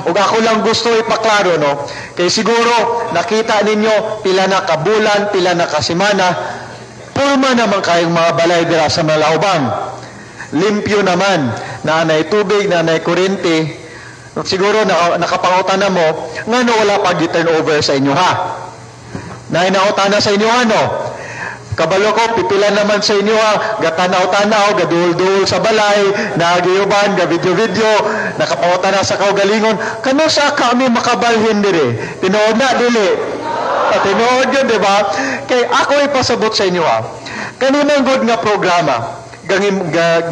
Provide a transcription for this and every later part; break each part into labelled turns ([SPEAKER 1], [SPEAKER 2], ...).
[SPEAKER 1] ug ako lang gusto ipaklaro, no? Kay siguro nakita ninyo pila na kabulan, pila na kasimana, purma naman kayong mga balay dira sa Malauban. Limpyo naman, nanay tubig, nanay kuryente. Siguro nakapangutan na mo, nga no wala pag turnover sa inyo ha. Nainautan na sa inyo ano. Kabalo ko, pipila naman sa inyo ha, gatanaw-tanaw, gadul-dul sa balay, nagiyuban, ga-video-video, nakapangutan na sa kaugalingon. Kano sa kami makabalhin dire? Tinood na, dili. Tinood yun, di ba? Kaya ako ipasabot sa inyo ha. Kaninang good nga programa,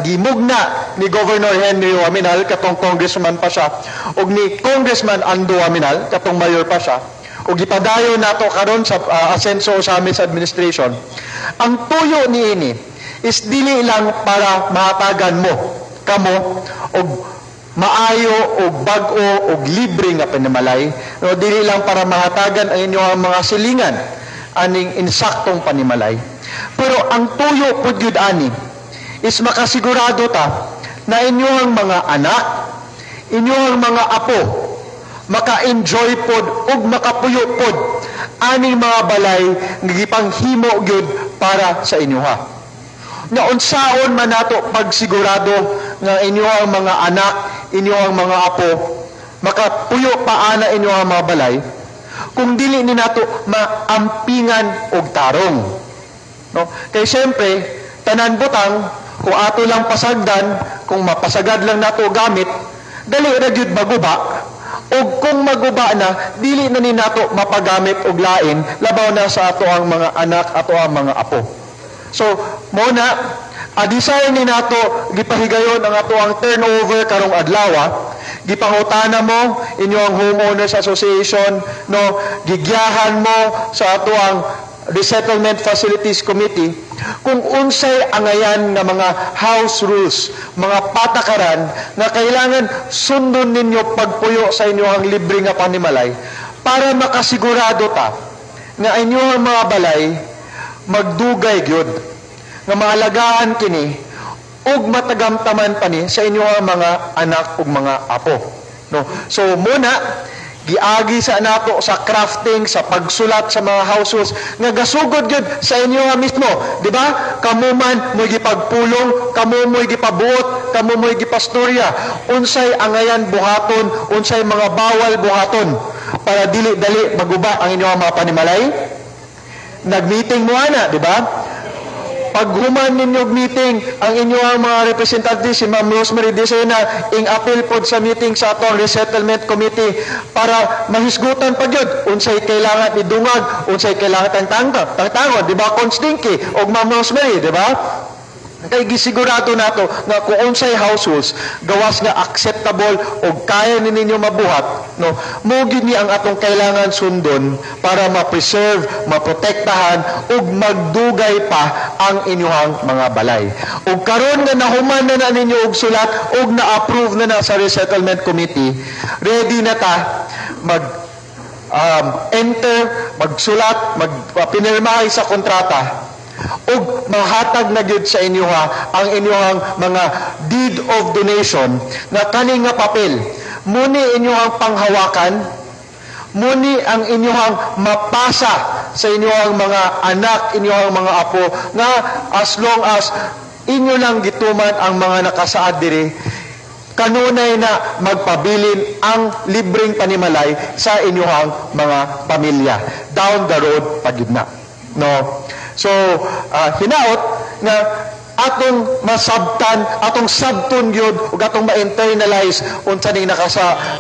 [SPEAKER 1] gimugna ni Governor Henry Waminal, katong congressman pa siya, o ni Congressman Ando Waminal, katong mayor pa siya, o gipadayo nato karon sa asenso sa amin sa administration. Ang tuyo ni ini is dili lang para mahatagan mo kamo og maayo og bag-o og libre nga panimalay, no, dili lang para mahatagan ang inyong mga silingan aning insaktong panimalay. Pero ang tuyo pud gyud ani is makasigurado ta na inyong mga anak, inyong mga apo maka-enjoy pod ug makapuyo pod aning mga balay nga gipanghimo gyud para sa inyo ha. Na unsaon man nato pagsigurado nga inyong mga anak, inyong mga apo makapuyo pa ana inyong mga balay kung dili ni nato maampingan og tarong. No? Kay siyempre, tanan butang kung ato lang pasagdan, kung mapasagad lang nato gamit, dali ra gyud maguba. O kung maguba na, dili na ni nato mapagamit og lain, labaw na sa ato ang mga anak, ato ang mga apo. So, muna, design ni nato, gipahigayon ang ato ang turnover karong adlaw, gipangutana mo inyo ang homeowners association, no, gigyahan mo sa ato ang Resettlement Facilities Committee kung unsay angayan nga mga house rules, mga patakaran na kailangan sundon ninyo pagpuyo sa inyong libre nga panimalay para makasigurado ta nga inyong mga balay magdugay gyud nga maalagaan kini ug matagamtaman pa ni sa inyong mga anak ug mga apo, no? So muna giagi sa nato sa crafting, sa pagsulat sa mga households nga gasugod gyud sa inyo mismo, di ba? Kamo man mo'y gipagpulong, kamo mo'y gipabuot, kamo mo'y gipastorya unsay angayan buhaton, unsay mga bawal buhaton para dili dali maguba ang inyong mga panimalay. Nag-meeting mo ana, di ba? Paghuman ninyo meeting ang inyong mga representante, si Ma'am Rosemary Dicena, ing appeal pod sa meeting sa atong Resettlement Committee para mahisgutan pa gyud unsay kailangan idungag, unsay kailangan tangtangon, di ba? Constinky og Ma'am Rosemary, di ba? Kay gisigurado nato nga kung unsay households gawas nga acceptable o kaya ninyo mabuhat, no, mo gyud ni ang atong kailangan sundon para ma-preserve, maprotektahan ug magdugay pa ang inyong mga balay. Ug karon nga nahuman na ninyo og sulat ug na-approve na sa Resettlement Committee, ready na ta enter, magsulat, magpinirmahay sa kontrata ug mahatag na gyud sa inyo ang inyong mga deed of donation na kani nga papel muni inyong panghawakan, muni ang inyong mapasa sa inyong mga anak, inyong mga apo nga as long as inyo lang gituman ang mga nakasaad diri kanunay na magpabilin ang libreng panimalay sa inyong mga pamilya down the road pagid na, no? So, hinaot nga atong masabtan, atong sabton gyud ug atong ma-internalize unsa ning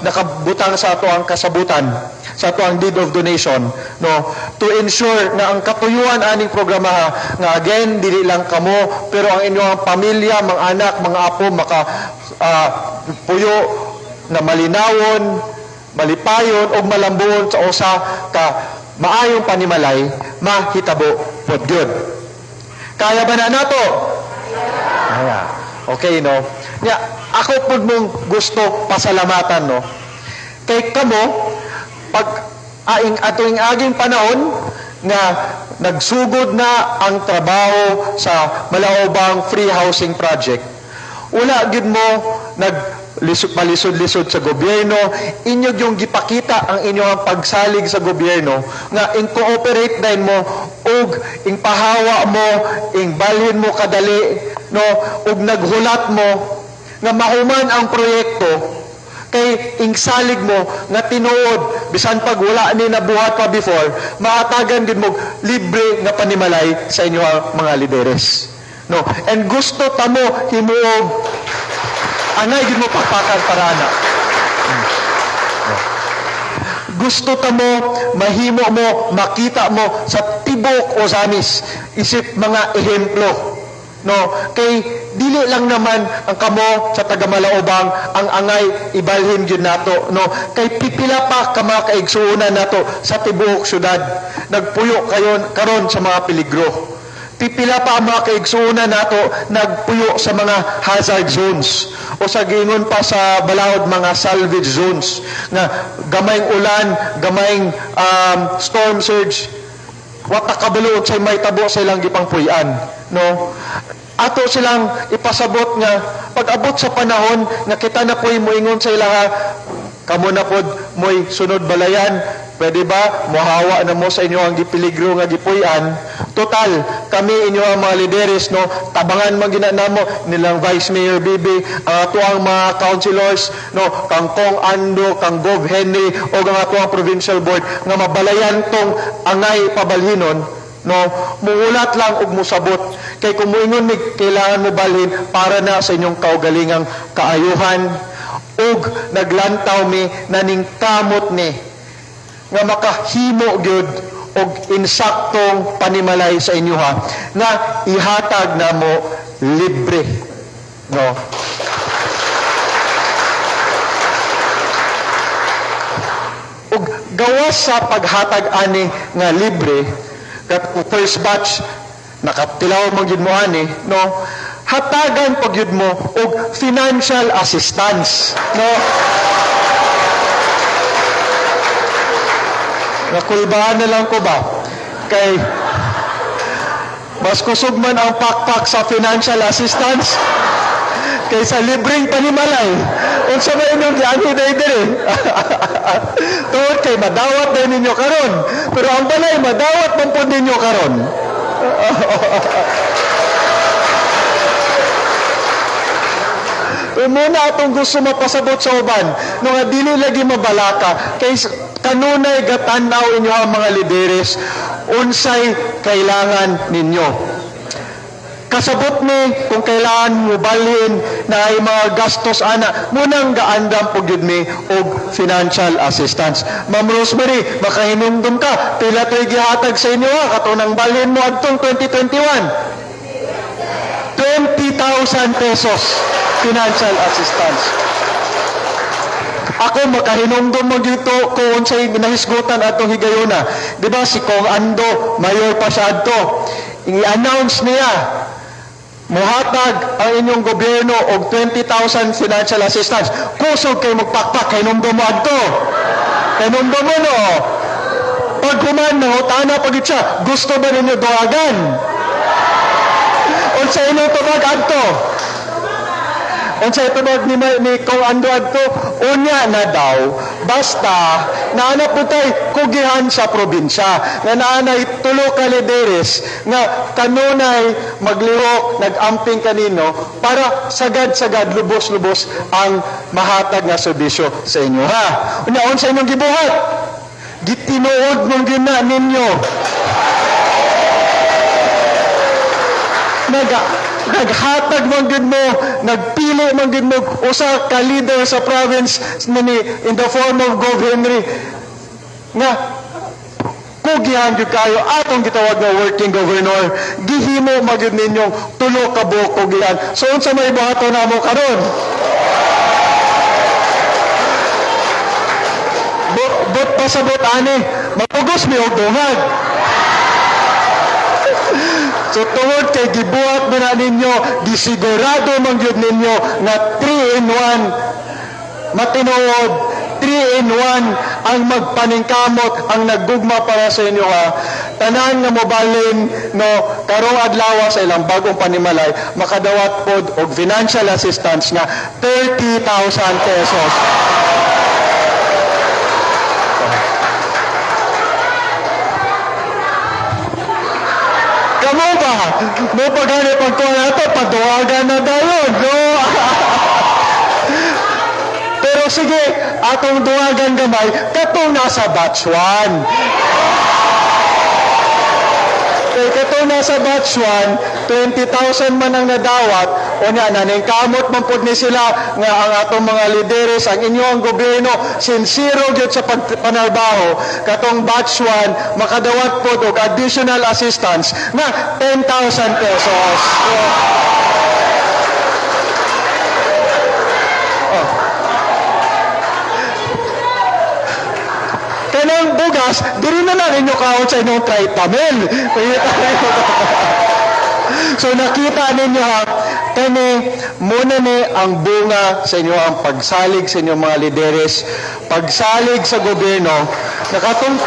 [SPEAKER 1] nakabutang sa ato ang kasabutan, sa ato ang deed of donation, no, to ensure na ang katuyuan aning programa nga again dili lang kamo pero ang inyong pamilya, mga anak, mga apo maka puyo na malinawon, malipayon ug malambuon sa usa ka maayong panimalay, mahitabo pod gyud. Kaya ba na nato? Kaya. Okay, no? Nya, ako pud mong gusto pasalamatan, no? Kay kamo, pag ating aging panahon nga nagsugod na ang trabaho sa Malaobang Free Housing Project, wala gyud mo palisod-lisod sa gobyerno, inyo yung gipakita ang inyong pagsalig sa gobyerno, nga in-cooperate din mo, ug pahawa mo, balhin mo kadali, no, ug naghulat mo, nga mahuman ang proyekto, kay salig mo nga tinuod bisan pag wala ni nabuhat pa before, maatagan din mo libre nga panimalay sa inyo mga lideres, no. And gusto ta mo himuog anay gid mo pakpakan para ana, gusto ta mo mahimo mo, makita mo sa tibok o samis isip mga ehemplo, no, kay dili lang naman ang kamo sa taga-Malaobang ang angay ibalhin gyud nato, no, kay pipila pa ka mga kaigsuonan nato sa tibuok syudad nagpuyo karon sa mga peligro, pipila pa ang mga kaigsuonan nato nagpuyo sa mga hazard zones o sa gingon pa sa balahod mga salvage zones nga gamayng ulan, gamayng storm surge, wata kabalo say may tabo sa ilang gipangpuy-an, no. Ato silang ipasabot nga pag-abot sa panahon nga kita na po'y moingon sa ilaha, kamo na pod mo'y sunod balayan, pwede ba mohawa na mo sa inyo ang gipiligro nga gipuy-an, total kami inyo ang mga lideres, no, tabangan man ginanamo nilang Vice Mayor Bibi, ang ato ang mga councilors, no, kang Kong Ando, kang Gov Henry o ang ato ang provincial board nga mabalayan tong angay pabalhinon, no, muulat lang ug musabot, kay kung moingon ni kailangan mo balhin para na sa inyong kaugalingang kaayuhan, ug naglantaw mi naning kamot ni nga makahimo gyud og insaktong panimalay sa inyo nga ihatag na mo libre, no. Ug gawas sa paghatag ani nga libre, kat first batch nakatilaw man gyud mo ani, no, hatagan pag yun mo og financial assistance, no. Nakulbaan na lang ko ba kay mas kusog man ang pakpak sa financial assistance kaysa libreng panimalay unsa ba inyong giani daydiri. Tungod kay madawat din ninyo karon, pero ang balay madawat man pud ninyo karon. Muna atong gusto mapasabot sa uban no nga dili lagi mabalaka kay kanunay gatanaw inyo ang mga lideres unsay kailangan ninyo. Kasabot ni kung kailangan mo balhin na ay mga gastos ana, munang gaandam po gyud mi og financial assistance. Ma'am Rosemary, makahinumdum ka, pila to'y gihatag sa inyo katunang balhin mo adtong 2021. 20,000 pesos financial assistance. Ako makahinumdum mo dito kung unsay nahisgutan atong higayuna. Di ba si Kong Ando, mayor pa siya adto, i-announce niya muhatag ang inyong gobyerno og 20,000 financial assistance. Kusog kay magpakpak, hinumdum mo adto. Hinumdum mo no. Pag human nangutana pagit siya, gusto ba ninyo doagan? Unsa inyong tubag adto? Unsa itubag ni Kong Ando adto? Unya na daw, basta naana po tayo kugihan sa probinsya, nga naanay tulo ka lideres, nga kanunay maglihok, nag-amping kanino, para sagad-sagad, lubos-lubos ang mahatag nga serbisyo sa inyo. Ha? Unya, unsa inyong gibuhat? Gitinuod mong gina ninyo. Naghatag man gid mo, nagpili man gid mo usa ka leader sa province nini in the form of Gov Henry nga kugihan gyud kayo atong gitawag nga working governor, gihimo magyud ninyong tulo ka buok kugihan. So unsa may buhaton namo karon? Bot pasabot ani, mapugos mi og dungag. So tungod kay gibuhat mo na ninyo, gisigurado man gyud ninyo nga 3-in-1 matinuod, 3-in-1 ang magpaningkamot, ang naggugma para sa inyo ha. tanan nga mobalin no karong adlaw sa ilang bagong panimalay makadawat pod og financial assistance nga 30,000 pesos. Kamo ba? Mo pagani pagkuha nato paduagan na dayon, no? Pero sige, atong duwagan gamay katong nasa batch 1. Katong nasa batch 1, 20,000 man ang nadawat, o niya, naningkamot man po ni sila nga ang atong mga lideres, ang inyong gobyerno, sincero gyud sa panarbaho, katong batch 1, makadawat po og additional assistance na 10,000 pesos. Kanang bugas, diri na lang inyo kaon sa inyong tritamil. So nakita ninyo ha, kani muna ni ang bunga sa inyo ang pagsalig sa inyong mga lideres, pagsalig sa gobyerno, nakatong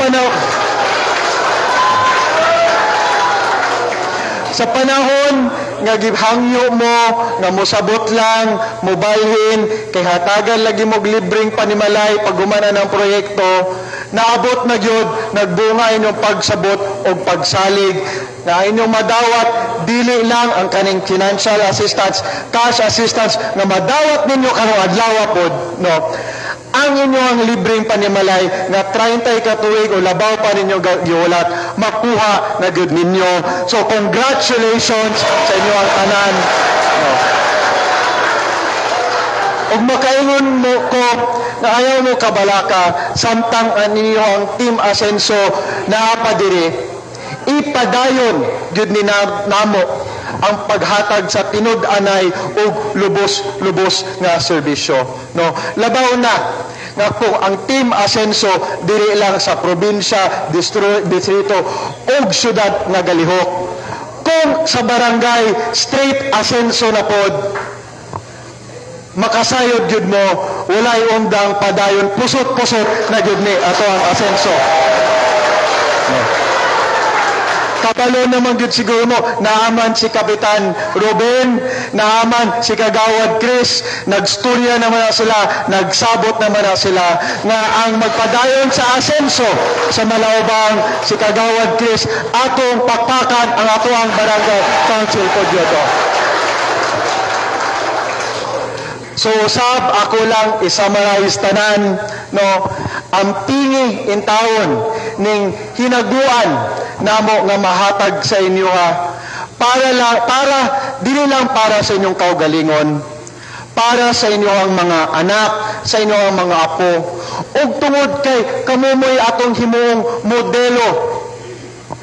[SPEAKER 1] sa panahon nga gihangyo mo nga mosabot lang mobalhin kay hatagan lagi mo libreng panimalay pag humana ng proyekto, naabot na gyud nagbunga inyong pagsabot o pagsalig na inyong madawat dili lang ang kaning financial assistance, cash assistance nga madawat ninyo karong adlaw pod, no, ang inyong libreng panimalay nga 30 ka tuig o labaw pa ninyo giulat makuha na gyud ninyo. So congratulations sa inyo ang tanan, no. Ug makaingon mo ko na ayaw mo kabalaka samtang aninyo ang Team Asenso naa pa diri, ipadayon gyud ni namo ang paghatag sa tinud-anay ug lubos-lubos nga serbisyo, no. Labaw na nga kung ang Team Asenso diri lang sa probinsya, distrito ug syudad nga galihok, kung sa barangay straight Asenso na pod, makasayod gyud mo, walay undang padayon, pusot-pusot na gyud ni ato ang Asenso, no. Kabalo naman gyud siguro mo, naaman si Kapitan Ruben, naaman si Kagawad Chris, nagstorya naman na sila, nagsabot naman na sila, nga ang magpadayon sa Asenso sa Malaubang, si Kagawad Chris, atong pakpakan ang ato ang barangay council po dito. So usab ako lang i-summarize tanan, no, ang tingi in taon ning hinaguan namo nga mahatag sa inyo ha, para dili lang para sa inyong kaugalingon, para sa inyong mga anak, sa inyong mga apo, ug tungod kay kamumoy atong himuong modelo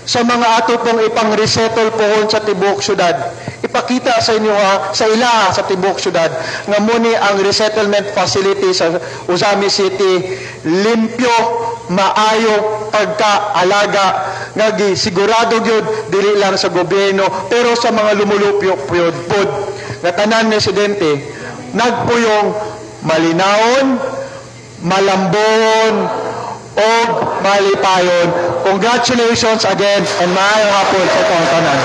[SPEAKER 1] sa mga ato pong ipang-resettle pohon sa tibuok syudad. Ipakita sa inyo sa ila sa tibuok syudad nga muni ang resettlement facility sa Uzami City limpyo, maayo, pagkaalaga nga sigurado gyud dili lang sa gobyerno pero sa mga lumulupyo pod nga tanan residente nagpuyong malinawon, malambon o malipayon. Congratulations again and maayong hapon sa tanan.